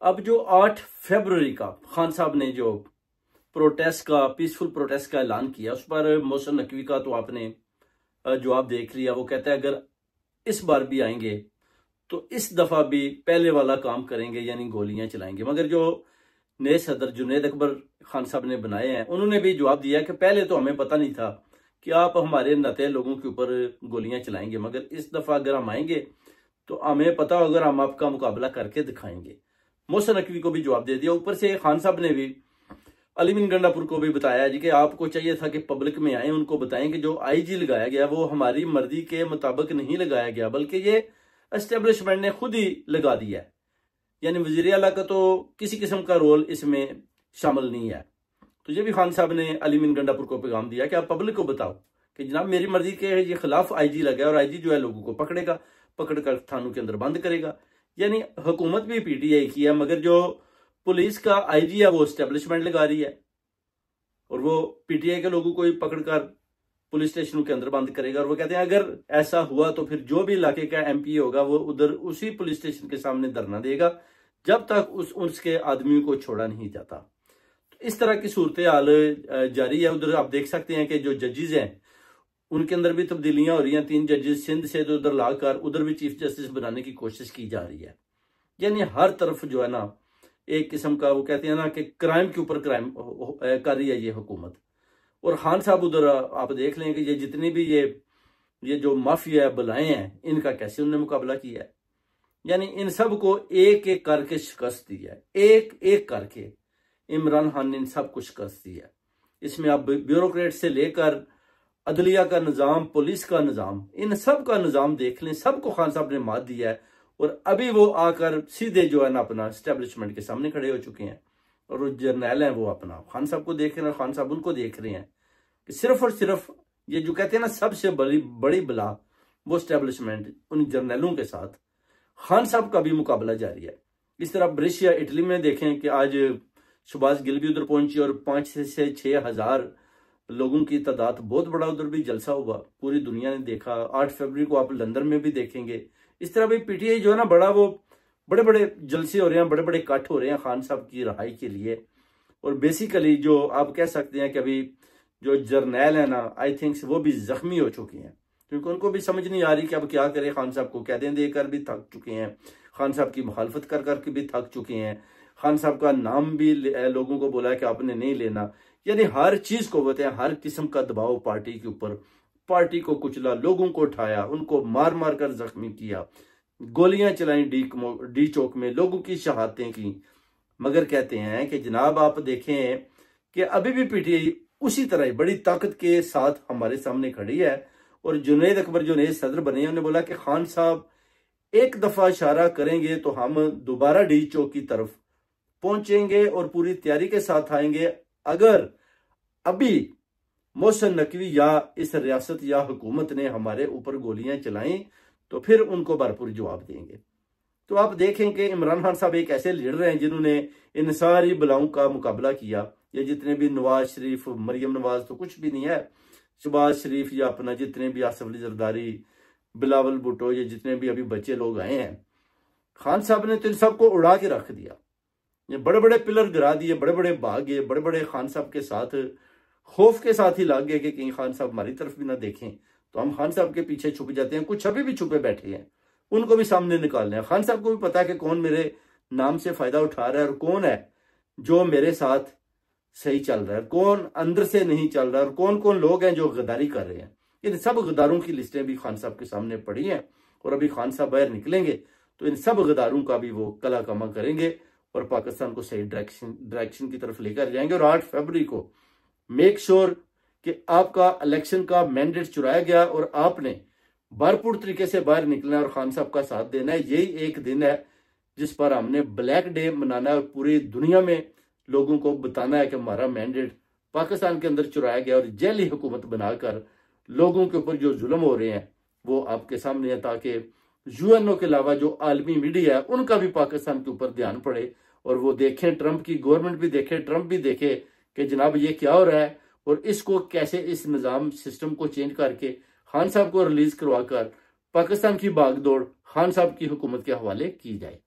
अब जो 8 फरवरी का खान साहब ने जो प्रोटेस्ट का पीसफुल प्रोटेस्ट का ऐलान किया, उस पर मोहसिन नकवी का तो आपने जवाब देख लिया। वो कहता है अगर इस बार भी आएंगे तो इस दफा भी पहले वाला काम करेंगे, यानी गोलियां चलाएंगे। मगर जो नए सदर जुनैद अकबर खान साहब ने बनाए हैं, उन्होंने भी जवाब दिया कि पहले तो हमें पता नहीं था कि आप हमारे नते लोगों के ऊपर गोलियां चलाएंगे, मगर इस दफा अगर हम आएंगे तो हमें पता होगा, हम आपका मुकाबला करके दिखाएंगे। मोहसिन नकवी को भी जवाब दे दिया। ऊपर से खान साहब ने भी अली बिन गंडापुर को भी बताया जी कि आपको चाहिए था कि पब्लिक में आए, उनको बताएं कि जो आईजी लगाया गया वो हमारी मर्जी के मुताबिक नहीं लगाया गया, बल्कि ये एस्टेब्लिशमेंट ने खुद ही लगा दिया है। यानी वजीर आला का तो किसी किस्म का रोल इसमें शामिल नहीं है। तो ये भी खान साहब ने अली बिन गंडापुर को पैगाम दिया कि आप पब्लिक को बताओ कि जनाब मेरी मर्जी के ये खिलाफ आईजी लगा, और आईजी जो है लोगों को पकड़ेगा, पकड़कर थानों के अंदर बंद करेगा। यानी हुकूमत भी पीटीआई की है, मगर जो पुलिस का आईजी है वो एस्टेब्लिशमेंट लगा रही है, और वो पीटीआई के लोगों को ही पकड़कर पुलिस स्टेशनों के अंदर बंद करेगा। और वो कहते हैं अगर ऐसा हुआ तो फिर जो भी इलाके का एमपी होगा वो उधर उसी पुलिस स्टेशन के सामने धरना देगा जब तक उसके आदमियों को छोड़ा नहीं जाता। तो इस तरह की सूरत हाल जारी है। उधर आप देख सकते हैं कि जो जजेस हैं उनके अंदर भी तब्दीलियां हो रही हैं। 3 जजेस सिंध से उधर लाकर उधर भी चीफ जस्टिस बनाने की कोशिश की जा रही है। यानी हर तरफ जो है ना एक किस्म का, वो कहते हैं ना कि क्राइम के ऊपर क्राइम कर रही है ये हुकूमत। और खान साहब उधर आप देख लें कि ये जितनी भी ये जो माफिया बुलाए हैं, इनका कैसे उन्होंने मुकाबला किया है। यानी इन सब को एक एक करके शिकस्त दी है, एक एक करके इमरान खान ने इन सब को शिकस्त दी है। इसमें आप ब्यूरोक्रेट से लेकर अदलिया का निज़ाम, पुलिस का निज़ाम, इन सब का निज़ाम देख लें, सबको खान साहब ने मात दिया है। और अभी वो आकर सीधे जो है ना अपना एस्टेब्लिशमेंट के सामने खड़े हो चुके हैं, और वो जर्नैल हैं वो अपना खान साहब को देख रहे हैं, खान साहब उनको देख रहे हैं कि सिर्फ और सिर्फ ये जो कहते हैं ना सबसे बड़ी बला वो एस्टेब्लिशमेंट, उन जर्नैलों के साथ खान साहब का भी मुकाबला जारी है। इस तरह ब्रिटिश या इटली में देखें कि आज सुभाष गिल भी उधर पहुंची और 5 से 6 हजार लोगों की तादाद, बहुत बड़ा उधर भी जलसा हुआ, पूरी दुनिया ने देखा। 8 फरवरी को आप लंदन में भी देखेंगे। इस तरह भी पीटीआई जो है ना वो बड़े बड़े जलसे हो रहे हैं, बड़े बड़े कट हो रहे हैं खान साहब की रिहाई के लिए। और बेसिकली जो आप कह सकते हैं कि अभी जो जर्नैल है ना, आई थिंक वो भी जख्मी हो चुके हैं, क्योंकि उनको भी समझ नहीं आ रही कि अब क्या करें। खान साहब को कैदें देकर भी थक चुके हैं, खान साहब की मुखालफत कर करके भी थक चुके हैं, खान साहब का नाम भी लोगों को बोला कि आपने नहीं लेना। यानी हर चीज को बताया, हर किस्म का दबाव पार्टी के ऊपर, पार्टी को कुचला, लोगों को उठाया, उनको मार मार कर जख्मी किया, गोलियां चलाई डी चौक में, लोगों की शहादतें की। मगर कहते हैं कि जनाब आप देखें कि अभी भी पीटीआई उसी तरह बड़ी ताकत के साथ हमारे सामने खड़ी है। और जुनैद अकबर जो नए सदर बने हैं, उन्होंने बोला कि खान साहब एक दफा इशारा करेंगे तो हम दोबारा डी चौक की तरफ पहुंचेंगे और पूरी तैयारी के साथ आएंगे। अगर अभी मोहसिन नकवी या इस रियासत या हुकूमत ने हमारे ऊपर गोलियां चलाई तो फिर उनको भरपूर जवाब देंगे। तो आप देखें कि इमरान खान साहब एक ऐसे लीडर हैं जिन्होंने इन सारी बलाओं का मुकाबला किया। ये जितने भी नवाज शरीफ, मरियम नवाज तो कुछ भी नहीं है, शहबाज शरीफ या अपना जितने भी आसिफ अली जरदारी, बिलावल भुट्टो, ये जितने भी अभी बच्चे लोग आए हैं, खान साहब ने तो इन सबको उड़ा के रख दिया। ये बड़े बड़े पिलर गिरा दिए, बड़े बड़े भाग गए, बड़े बड़े खान साहब के साथ खौफ के साथ ही लग गए कि कहीं खान साहब हमारी तरफ भी ना देखें, तो हम खान साहब के पीछे छुप जाते हैं। कुछ अभी भी छुपे बैठे हैं, उनको भी सामने निकालना है। खान साहब को भी पता है कि कौन मेरे नाम से फायदा उठा रहा है और कौन है जो मेरे साथ सही चल रहा है, कौन अंदर से नहीं चल रहा है, और कौन कौन लोग हैं जो गद्दारी कर रहे हैं। इन सब गद्दारों की लिस्टें भी खान साहब के सामने पड़ी हैं, और अभी खान साहब बाहर निकलेंगे तो इन सब गद्दारों का भी वो कला कमा करेंगे और पाकिस्तान को सही डायरेक्शन की तरफ लेकर जाएंगे। और 8 फरवरी को मेक श्योर कि आपका इलेक्शन का मैंडेट चुराया गया और आपने भरपूर तरीके से बाहर निकलना है और खान साहब का साथ देना है। यही एक दिन है जिस पर हमने ब्लैक डे मनाना है और पूरी दुनिया में लोगों को बताना है कि हमारा मैंडेट पाकिस्तान के अंदर चुराया गया और जैली हुकूमत बनाकर लोगों के ऊपर जो जुल्म हो रहे हैं वो आपके सामने है, ताकि यूएनओ के अलावा जो आलमी मीडिया है उनका भी पाकिस्तान के ऊपर ध्यान पड़े और वो देखें, ट्रंप की गवर्नमेंट भी देखे, ट्रंप भी देखे कि जनाब ये क्या हो रहा है और इसको कैसे इस निज़ाम सिस्टम को चेंज करके खान साहब को रिलीज करवाकर पाकिस्तान की भागदौड़ खान साहब की हुकूमत के हवाले की जाए।